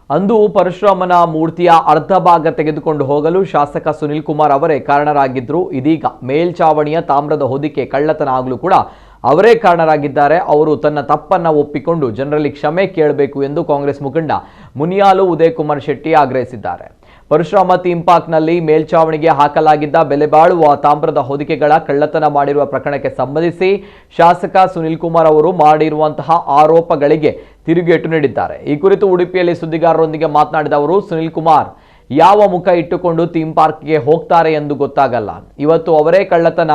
ಅಂದು ಪರಶುರಾಮನ ಮೂರ್ತಿಯ ಅರ್ಧ ಭಾಗ ತೆಗೆದುಕೊಂಡು ಹೋಗಲು ಶಾಸಕ ಸುನಿಲ್ ಕುಮಾರ್ ಅವರೇ ಕಾರಣರಾಗಿದ್ದರು. ಇದೀಗ ಮೇಲ್ಚಾವಣಿಯ ತಾಮ್ರದ ಹೊದಿಕೆ ಕಳ್ಳತನ ಆಗಲು ಕೂಡ ಅವರೇ ಕಾರಣರಾಗಿದ್ದಾರೆ. ಅವರು ತನ್ನ ತಪ್ಪನ್ನ ಒಪ್ಪಿಕೊಂಡು ಜನರಲ್ಲಿ ಕ್ಷಮೆ ಕೇಳಬೇಕು ಎಂದು ಕಾಂಗ್ರೆಸ್ ಮುಖಂಡ ಮುನಿಯಾಲು ಉದಯ್ ಕುಮಾರ್ ಶೆಟ್ಟಿ ಆಗ್ರಹಿಸಿದ್ದಾರೆ. ಪರಶುರಾಮ ಥೀಮ್ ಪಾರ್ಕ್ನಲ್ಲಿ ಮೇಲ್ಚಾವಣಿಗೆ ಹಾಕಲಾಗಿದ್ದ ಬೆಲೆಬಾಳುವ ತಾಮ್ರದ ಹೊದಿಕೆಗಳ ಕಳ್ಳತನ ಮಾಡಿರುವ ಪ್ರಕರಣಕ್ಕೆ ಸಂಬಂಧಿಸಿ ಶಾಸಕ ಸುನಿಲ್ ಕುಮಾರ್ ಅವರು ಮಾಡಿರುವಂತಹ ಆರೋಪಗಳಿಗೆ ತಿರುಗೇಟು ನೀಡಿದ್ದಾರೆ. ಈ ಕುರಿತು ಉಡುಪಿಯಲ್ಲಿ ಸುದ್ದಿಗಾರರೊಂದಿಗೆ ಮಾತನಾಡಿದ ಅವರು, ಸುನಿಲ್ ಕುಮಾರ್ ಯಾವ ಮುಖ ಇಟ್ಟುಕೊಂಡು ಥೀಮ್ ಪಾರ್ಕ್ಗೆ ಹೋಗ್ತಾರೆ ಎಂದು ಗೊತ್ತಾಗಲ್ಲ. ಇವತ್ತು ಅವರೇ ಕಳ್ಳತನ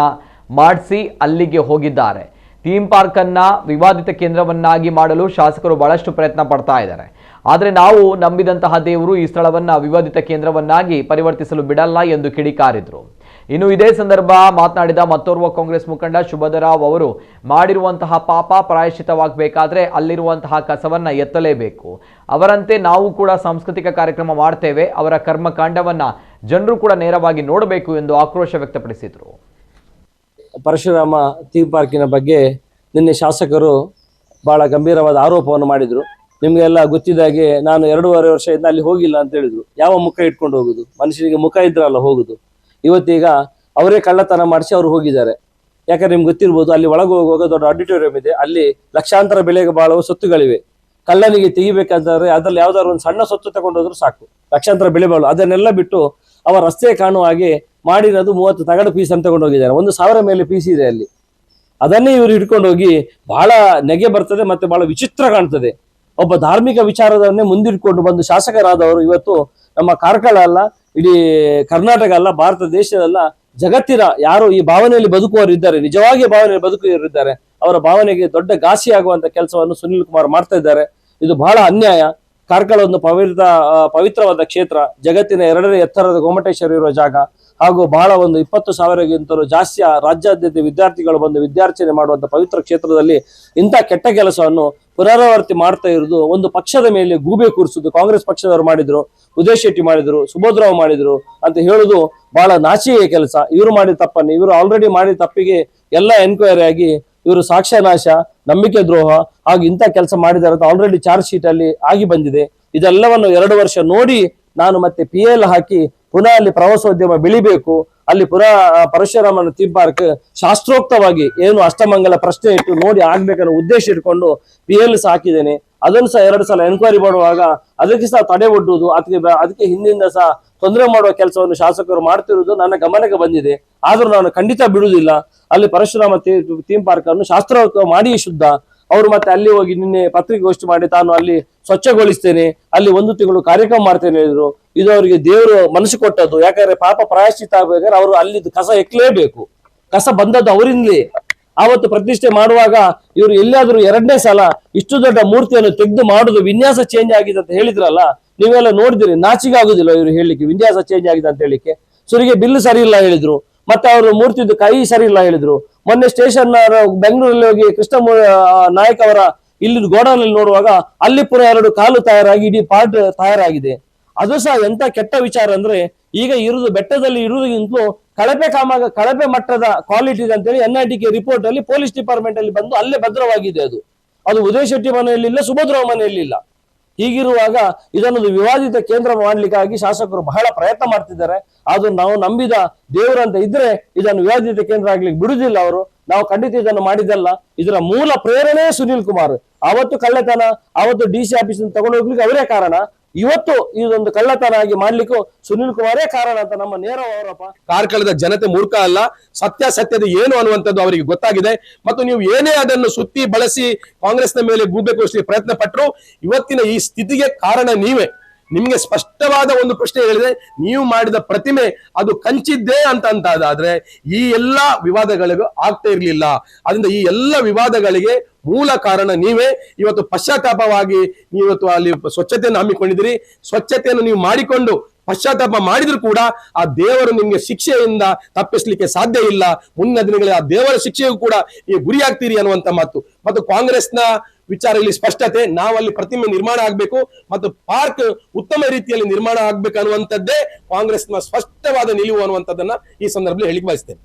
ಮಾಡಿಸಿ ಅಲ್ಲಿಗೆ ಹೋಗಿದ್ದಾರೆ. ಥೀಮ್ ಪಾರ್ಕ್ ಅನ್ನ ವಿವಾದಿತ ಕೇಂದ್ರವನ್ನಾಗಿ ಮಾಡಲು ಶಾಸಕರು ಬಹಳಷ್ಟು ಪ್ರಯತ್ನ ಪಡ್ತಾ ಇದ್ದಾರೆ. ಆದರೆ ನಾವು ನಂಬಿದಂತಹ ದೇವರು ಈ ಸ್ಥಳವನ್ನ ವಿವಾದಿತ ಕೇಂದ್ರವನ್ನಾಗಿ ಪರಿವರ್ತಿಸಲು ಬಿಡಲ್ಲ ಎಂದು ಕಿಡಿಕಾರಿದ್ರು. ಇನ್ನು ಇದೇ ಸಂದರ್ಭ ಮಾತನಾಡಿದ ಮತ್ತೋರ್ವ ಕಾಂಗ್ರೆಸ್ ಮುಖಂಡ ಶುಭದರಾವ್ ಅವರು, ಮಾಡಿರುವಂತಹ ಪಾಪ ಪ್ರಾಯಶ್ಚಿತವಾಗಬೇಕಾದ್ರೆ ಅಲ್ಲಿರುವಂತಹ ಕಸವನ್ನ ಎತ್ತಲೇಬೇಕು. ಅವರಂತೆ ನಾವು ಕೂಡ ಸಾಂಸ್ಕೃತಿಕ ಕಾರ್ಯಕ್ರಮ ಮಾಡ್ತೇವೆ. ಅವರ ಕರ್ಮಕಾಂಡವನ್ನ ಜನರು ಕೂಡ ನೇರವಾಗಿ ನೋಡಬೇಕು ಎಂದು ಆಕ್ರೋಶ ವ್ಯಕ್ತಪಡಿಸಿದರು. ಪರಶುರಾಮ ಥೀಮ್ ಪಾರ್ಕಿನ ಬಗ್ಗೆ ನಿನ್ನೆ ಶಾಸಕರು ಬಹಳ ಗಂಭೀರವಾದ ಆರೋಪವನ್ನು ಮಾಡಿದರು. ನಿಮಗೆಲ್ಲ ಗೊತ್ತಿದ್ದಾಗೆ ನಾನು 2.5 ವರ್ಷದಿಂದ ಅಲ್ಲಿ ಹೋಗಿಲ್ಲ ಅಂತ ಹೇಳಿದ್ರು. ಯಾವ ಮುಖ ಇಟ್ಕೊಂಡು ಹೋಗುದು? ಮನುಷ್ಯನಿಗೆ ಮುಖ ಇದ್ರಲ್ಲ ಹೋಗುದು. ಇವತ್ತೀಗ ಅವರೇ ಕಳ್ಳತನ ಮಾಡಿಸಿ ಅವರು ಹೋಗಿದ್ದಾರೆ. ಯಾಕಂದ್ರೆ ನಿಮ್ಗೆ ಗೊತ್ತಿರ್ಬೋದು, ಅಲ್ಲಿ ಒಳಗೆ ಹೋಗುವಾಗ ದೊಡ್ಡ ಆಡಿಟೋರಿಯಂ ಇದೆ. ಅಲ್ಲಿ ಲಕ್ಷಾಂತರ ಬೆಲೆಗೆ ಬಾಳುವ ಸೊತ್ತುಗಳಿವೆ. ಕಳ್ಳನಿಗೆ ತೆಗಿಬೇಕಂತಂದ್ರೆ ಅದ್ರಲ್ಲಿ ಯಾವ್ದಾದ್ರು ಒಂದು ಸಣ್ಣ ಸೊತ್ತು ತಗೊಂಡೋದ್ರು ಸಾಕು, ಲಕ್ಷಾಂತರ ಬೆಲೆ ಬಾಳು. ಅದನ್ನೆಲ್ಲ ಬಿಟ್ಟು ಅವರ ರಸ್ತೆ ಕಾಣುವ ಹಾಗೆ ಮಾಡಿರೋದು 30 ತಗಡು ಪೀಸ್ ಅಂತ ತಗೊಂಡು ಹೋಗಿದ್ದಾರೆ. 1,000 ಮೇಲೆ ಪೀಸ್ ಇದೆ ಅಲ್ಲಿ. ಅದನ್ನೇ ಇವರು ಹಿಡ್ಕೊಂಡು ಹೋಗಿ ಬಹಳ ನೆಗೆ ಬರ್ತದೆ, ಮತ್ತೆ ಬಹಳ ವಿಚಿತ್ರ ಕಾಣ್ತದೆ. ಒಬ್ಬ ಧಾರ್ಮಿಕ ವಿಚಾರದನ್ನೇ ಮುಂದಿಟ್ಕೊಂಡು ಬಂದು ಶಾಸಕರಾದವರು ಇವತ್ತು ನಮ್ಮ ಕಾರ್ಕಳ ಅಲ್ಲ, ಇಡೀ ಕರ್ನಾಟಕ ಅಲ್ಲ, ಭಾರತ ದೇಶದಲ್ಲ, ಜಗತ್ತಿನ ಯಾರು ಈ ಭಾವನೆಯಲ್ಲಿ ಬದುಕುವವರು ಇದ್ದಾರೆ, ನಿಜವಾಗಿ ಭಾವನೆಯಲ್ಲಿ ಬದುಕುವವರಿದ್ದಾರೆ, ಅವರ ಭಾವನೆಗೆ ದೊಡ್ಡ ಘಾಸಿ ಆಗುವಂತ ಕೆಲಸವನ್ನು ಸುನಿಲ್ ಕುಮಾರ್ ಮಾಡ್ತಾ ಇದ್ದಾರೆ. ಇದು ಬಹಳ ಅನ್ಯಾಯ. ಕಾರ್ಕಳ ಒಂದು ಪವಿತ್ರವಾದ ಕ್ಷೇತ್ರ, ಜಗತ್ತಿನ 2ನೇ ಎತ್ತರದ ಗೊಮ್ಮಟೇಶ್ವರ ಇರುವ ಜಾಗ, ಹಾಗೂ ಬಹಳ ಒಂದು 20,000ಗಿಂತಲೂ ಜಾಸ್ತಿ ರಾಜ್ಯಾದ್ಯಂತ ವಿದ್ಯಾರ್ಥಿಗಳು ಬಂದು ವಿದ್ಯಾರ್ಚನೆ ಮಾಡುವಂತ ಪವಿತ್ರ ಕ್ಷೇತ್ರದಲ್ಲಿ ಇಂಥ ಕೆಟ್ಟ ಕೆಲಸವನ್ನು ಪುನರಾವರ್ತಿ ಮಾಡ್ತಾ ಇರುವುದು ಒಂದು ಪಕ್ಷದ ಮೇಲೆ ಗೂಬೆ ಕೂರಿಸುದು. ಕಾಂಗ್ರೆಸ್ ಪಕ್ಷದವರು ಮಾಡಿದ್ರು, ಉದಯ್ ಶೆಟ್ಟಿ ಮಾಡಿದ್ರು, ಸುಬೋಧರಾವ್ ಮಾಡಿದ್ರು ಅಂತ ಹೇಳುದು ಬಹಳ ನಾಚಿಕೆಯ ಕೆಲಸ. ಇವರು ಮಾಡಿದ ತಪ್ಪನ್ನು, ಇವರು ಆಲ್ರೆಡಿ ಮಾಡಿದ ತಪ್ಪಿಗೆ ಎಲ್ಲ ಎನ್ಕ್ವೈರಿ ಆಗಿ ಇವರು ಸಾಕ್ಷ್ಯನಾಶ, ನಂಬಿಕೆ ದ್ರೋಹ ಹಾಗೂ ಇಂಥ ಕೆಲಸ ಮಾಡಿದ್ದಾರೆ ಅಂತ ಆಲ್ರೆಡಿ ಚಾರ್ಜ್ ಶೀಟ್ ಅಲ್ಲಿ ಆಗಿ ಬಂದಿದೆ. ಇದೆಲ್ಲವನ್ನು 2 ವರ್ಷ ನೋಡಿ ನಾನು ಮತ್ತೆ PL ಹಾಕಿ ಪುನಃ ಅಲ್ಲಿ ಪ್ರವಾಸೋದ್ಯಮ ಬೆಳಿಬೇಕು, ಅಲ್ಲಿ ಪುನಃ ಪರಶುರಾಮನ ಥೀಮ್ ಪಾರ್ಕ್ ಶಾಸ್ತ್ರೋಕ್ತವಾಗಿ ಏನು ಅಷ್ಟಮಂಗಲ ಪ್ರಶ್ನೆ ಇಟ್ಟು ನೋಡಿ ಆಗ್ಬೇಕನ್ನೋ ಉದ್ದೇಶ ಇಟ್ಕೊಂಡು PL ಹಾಕಿದ್ದೇನೆ. ಅದನ್ನು ಸಹ 2 ಸಲ ಎನ್ಕ್ವೈರಿ ಮಾಡುವಾಗ ಅದಕ್ಕೆ ಸಹ ತಡೆ ಒಡ್ಡುವುದು, ಅದಕ್ಕೆ ಹಿಂದಿಂದ ಸಹ ತೊಂದರೆ ಮಾಡುವ ಕೆಲಸವನ್ನು ಶಾಸಕರು ಮಾಡ್ತಿರುವುದು ನನ್ನ ಗಮನಕ್ಕೆ ಬಂದಿದೆ. ಆದ್ರೂ ನಾನು ಖಂಡಿತ ಬಿಡುವುದಿಲ್ಲ. ಅಲ್ಲಿ ಪರಶುರಾಮ ಥೀಮ್ ಪಾರ್ಕ್ ಅನ್ನು ಶಾಸ್ತ್ರೋಕ್ತ ಮಾಡಿ ಶುದ್ಧ. ಅವರು ಮತ್ತೆ ಅಲ್ಲಿ ಹೋಗಿ ನಿನ್ನೆ ಪತ್ರಿಕಾಗೋಷ್ಠಿ ಮಾಡಿ ತಾನು ಅಲ್ಲಿ ಸ್ವಚ್ಛಗೊಳಿಸ್ತೇನೆ, ಅಲ್ಲಿ 1 ತಿಂಗಳು ಕಾರ್ಯಕ್ರಮ ಮಾಡ್ತೇನೆ ಹೇಳಿದ್ರು. ಇದು ಅವರಿಗೆ ದೇವರು ಮನಸ್ಸು ಕೊಟ್ಟದ್ದು. ಯಾಕಂದ್ರೆ ಪಾಪ ಪ್ರಾಯಶ್ಚಿತ್ತ ಆಗ್ಬೇಕಾದ್ರೆ ಅವರು ಅಲ್ಲಿ ಕಸ ಎಕ್ಲೇಬೇಕು. ಕಸ ಬಂದದ್ದು ಅವರಿಂದಲೇ. ಆವತ್ತು ಪ್ರತಿಷ್ಠೆ ಮಾಡುವಾಗ ಇವರು ಎಲ್ಲಿಯಾದ್ರೂ 2ನೇ ಸಲ ಇಷ್ಟು ದೊಡ್ಡ ಮೂರ್ತಿಯನ್ನು ತೆಗೆದು ಮಾಡುದು, ವಿನ್ಯಾಸ ಚೇಂಜ್ ಆಗಿದೆ ಅಂತ ಹೇಳಿದ್ರಲ್ಲ, ನೀವೆಲ್ಲ ನೋಡಿದಿರಿ. ನಾಚಿಕೆ ಆಗುದಿಲ್ಲ ಇವರು ಹೇಳಿಕ್ಕೆ ವಿನ್ಯಾಸ ಚೇಂಜ್ ಆಗಿದೆ ಅಂತ ಹೇಳಿಕ್ಕೆ. ಸುರಿಗೆ ಬಿಲ್ ಸರಿ ಇಲ್ಲ ಹೇಳಿದ್ರು, ಮತ್ತೆ ಅವರು ಮೂರ್ತಿದ್ದು ಕೈ ಸರಿ ಇಲ್ಲ ಹೇಳಿದ್ರು. ಮೊನ್ನೆ ಸ್ಟೇಷನ್ ಬೆಂಗಳೂರಲ್ಲಿ ಹೋಗಿ ಕೃಷ್ಣ ನಾಯಕ್ ಅವರ ಇಲ್ಲಿ ಗೋಡಾನಲ್ಲಿ ನೋಡುವಾಗ ಅಲ್ಲಿ ಪುನಃ 2 ಕಾಲು ತಯಾರಾಗಿ ಇಡೀ ಪಾರ್ಟ್ ತಯಾರಾಗಿದೆ. ಅದು ಸಹ ಎಂತ ಕೆಟ್ಟ ವಿಚಾರ ಅಂದ್ರೆ, ಈಗ ಇರುವುದು ಬೆಟ್ಟದಲ್ಲಿ ಇರುವುದಕ್ಕಿಂತಲೂ ಕಳಪೆ ಮಟ್ಟದ ಕ್ವಾಲಿಟಿ ಇದೆ ಅಂತೇಳಿ NITK ರಿಪೋರ್ಟ್ ಅಲ್ಲಿ ಪೊಲೀಸ್ ಡಿಪಾರ್ಟ್ಮೆಂಟ್ ಅಲ್ಲಿ ಬಂದು ಅಲ್ಲೇ ಭದ್ರವಾಗಿದೆ. ಅದು ಉದಯ್ ಶೆಟ್ಟಿ ಮನೆಯಲ್ಲಿಲ್ಲ, ಸುಭದ್ರಾವ್ ಮನೆಯಲ್ಲಿಲ್ಲ. ಹೀಗಿರುವಾಗ ಇದನ್ನೊಂದು ವಿವಾದಿತ ಕೇಂದ್ರ ಮಾಡ್ಲಿಕ್ಕಾಗಿ ಶಾಸಕರು ಬಹಳ ಪ್ರಯತ್ನ ಮಾಡ್ತಿದ್ದಾರೆ. ಆದ್ರೂ ನಾವು ನಂಬಿದ ದೇವರಂತ ಇದ್ರೆ ಇದನ್ನು ವಿವಾದಿತ ಕೇಂದ್ರ ಆಗ್ಲಿಕ್ಕೆ ಬಿಡುದಿಲ್ಲ ಅವರು. ನಾವು ಖಂಡಿತ ಇದನ್ನು ಮಾಡಿದಲ್ಲ. ಇದರ ಮೂಲ ಪ್ರೇರಣೆ ಸುನಿಲ್ ಕುಮಾರ್. ಅವತ್ತು ಕಳ್ಳತನ, ಅವತ್ತು DC ಆಫೀಸ್ ತಗೊಂಡು ಹೋಗ್ಲಿಕ್ಕೆ ಅವರೇ ಕಾರಣ. ಇವತ್ತು ಇದೊಂದು ಕಳ್ಳತನ ಆಗಿ ಮಾಡ್ಲಿಕ್ಕೂ ಸುನಿಲ್ ಕುಮಾರೇ ಕಾರಣ ಅಂತ ನಮ್ಮ ನೇರ ಆರೋಪ. ಕಾರ್ಕಳದ ಜನತೆ ಮೂರ್ಖ ಅಲ್ಲ, ಸತ್ಯದ ಏನು ಅನ್ನುವಂಥದ್ದು ಅವರಿಗೆ ಗೊತ್ತಾಗಿದೆ. ಮತ್ತು ನೀವು ಏನೇ ಅದನ್ನು ಸುತ್ತಿ ಬಳಸಿ ಕಾಂಗ್ರೆಸ್ನ ಮೇಲೆ ಗೂಬೆ ಕೂರಿಸಲಿಕ್ಕೆ ಪ್ರಯತ್ನ ಪಟ್ಟರು, ಇವತ್ತಿನ ಈ ಸ್ಥಿತಿಗೆ ಕಾರಣ ನೀವೇ. ನಿಮಗೆ ಸ್ಪಷ್ಟವಾದ ಒಂದು ಪ್ರಶ್ನೆ ಹೇಳಿದೆ, ನೀವು ಮಾಡಿದ ಪ್ರತಿಮೆ ಅದು ಕಂಚಿದ್ದೇ ಅಂತಾದ್ರೆ ಈ ಎಲ್ಲಾ ವಿವಾದಗಳಿಗೂ ಆಗ್ತಾ ಇರ್ಲಿಲ್ಲ. ಅದರಿಂದ ಈ ಎಲ್ಲ ವಿವಾದಗಳಿಗೆ ಮೂಲ ಕಾರಣ ನೀವೇ. ಇವತ್ತು ಪಶ್ಚಾತ್ತಾಪವಾಗಿ ನೀವತ್ತು ಅಲ್ಲಿ ಸ್ವಚ್ಛತೆಯನ್ನು ಹಮ್ಮಿಕೊಂಡಿದ್ದೀರಿ. ಸ್ವಚ್ಛತೆಯನ್ನು ನೀವು ಮಾಡಿಕೊಂಡು ಪಶ್ಚಾತ್ತಾಪ ಮಾಡಿದ್ರು ಕೂಡ ಆ ದೇವರು ನಿಮ್ಗೆ ಶಿಕ್ಷೆಯಿಂದ ತಪ್ಪಿಸ್ಲಿಕ್ಕೆ ಸಾಧ್ಯ ಇಲ್ಲ. ಮುಂದಿನ ದಿನಗಳಲ್ಲಿ ಆ ದೇವರ ಶಿಕ್ಷೆಗೂ ಕೂಡ ನೀವು ಗುರಿಯಾಗ್ತೀರಿ ಅನ್ನುವಂತ ಮಾತು. ಮತ್ತು ಕಾಂಗ್ರೆಸ್ನ ವಿಚಾರ ಇಲ್ಲಿ ಸ್ಪಷ್ಟತೆ, ನಾವಲ್ಲಿ ಪ್ರತಿಮೆ ನಿರ್ಮಾಣ ಆಗ್ಬೇಕು ಮತ್ತು ಪಾರ್ಕ್ ಉತ್ತಮ ರೀತಿಯಲ್ಲಿ ನಿರ್ಮಾಣ ಆಗ್ಬೇಕು ಅನ್ನುವಂಥದ್ದೇ ಕಾಂಗ್ರೆಸ್ನ ಸ್ಪಷ್ಟವಾದ ನಿಲುವು ಅನ್ನುವಂಥದ್ದನ್ನ ಈ ಸಂದರ್ಭದಲ್ಲಿ ಹೇಳಿಕೆ ಬಯಸ್ತೇನೆ.